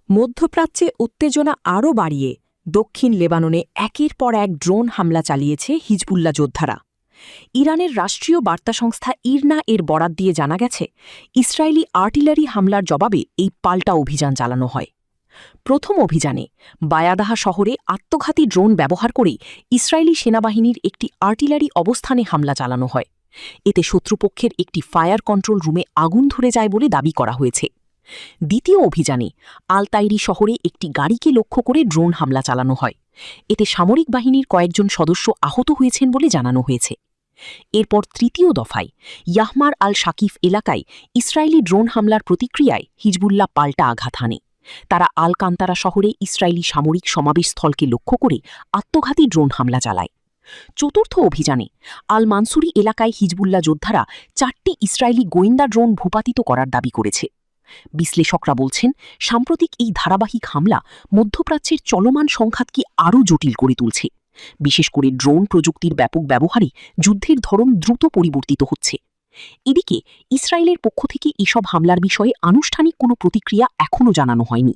মধ্যপ্রাচ্যে উত্তেজনা আরও বাড়িয়ে দক্ষিণ লেবাননে একের পর এক ড্রোন হামলা চালিয়েছে হিজবুল্লাহ যোদ্ধারা। ইরানের রাষ্ট্রীয় বার্তা সংস্থা ইরনা এর বরাত দিয়ে জানা গেছে, ইসরায়েলি আর্টিলারি হামলার জবাবে এই পাল্টা অভিযান চালানো হয়। প্রথম অভিযানে বায়াদাহা শহরে আত্মঘাতী ড্রোন ব্যবহার করে ইসরায়েলি সেনাবাহিনীর একটি আর্টিলারি অবস্থানে হামলা চালানো হয়। এতে শত্রুপক্ষের একটি ফায়ার কন্ট্রোল রুমে আগুন ধরে যায় বলে দাবি করা হয়েছে। দ্বিতীয় অভিযানে আল-তাইরি শহরে একটি গাড়িকে লক্ষ্য করে ড্রোন হামলা চালানো হয়। এতে সামরিক বাহিনীর কয়েকজন সদস্য আহত হয়েছেন বলে জানানো হয়েছে। এরপর তৃতীয় দফায় ইয়াহমার আল শাকিফ এলাকায় ইসরায়েলি ড্রোন হামলার প্রতিক্রিয়ায় হিজবুল্লাহ পাল্টা আঘাত হানে। তারা আল কান্তারা শহরে ইসরায়েলি সামরিক সমাবেশস্থলকে লক্ষ্য করে আত্মঘাতী ড্রোন হামলা চালায়। চতুর্থ অভিযানে আল মানসুরি এলাকায় হিজবুল্লাহ যোদ্ধারা 4টি ইসরায়েলি গোয়েন্দা ড্রোন ভূপাতিত করার দাবি করেছে। বিশ্লেষকরা বলছেন, সাম্প্রতিক এই ধারাবাহিক হামলা মধ্যপ্রাচ্যের চলমান সংঘাতকে আরও জটিল করে তুলছে। বিশেষ করে ড্রোন প্রযুক্তির ব্যাপক ব্যবহারে যুদ্ধের ধরন দ্রুত পরিবর্তিত হচ্ছে। এদিকে ইসরায়েলের পক্ষ থেকে এসব হামলার বিষয়ে আনুষ্ঠানিক কোনো প্রতিক্রিয়া এখনও জানানো হয়নি।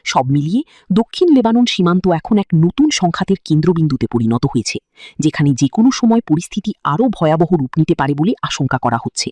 সব মিলিয়ে দক্ষিণ লেবানন সীমান্ত এখন এক নতুন সংঘাতের কেন্দ্রবিন্দুতে পরিণত হয়েছে, যেখানে যে কোনো সময় পরিস্থিতি আরও ভয়াবহ রূপ নিতে পারে বলে আশঙ্কা করা হচ্ছে।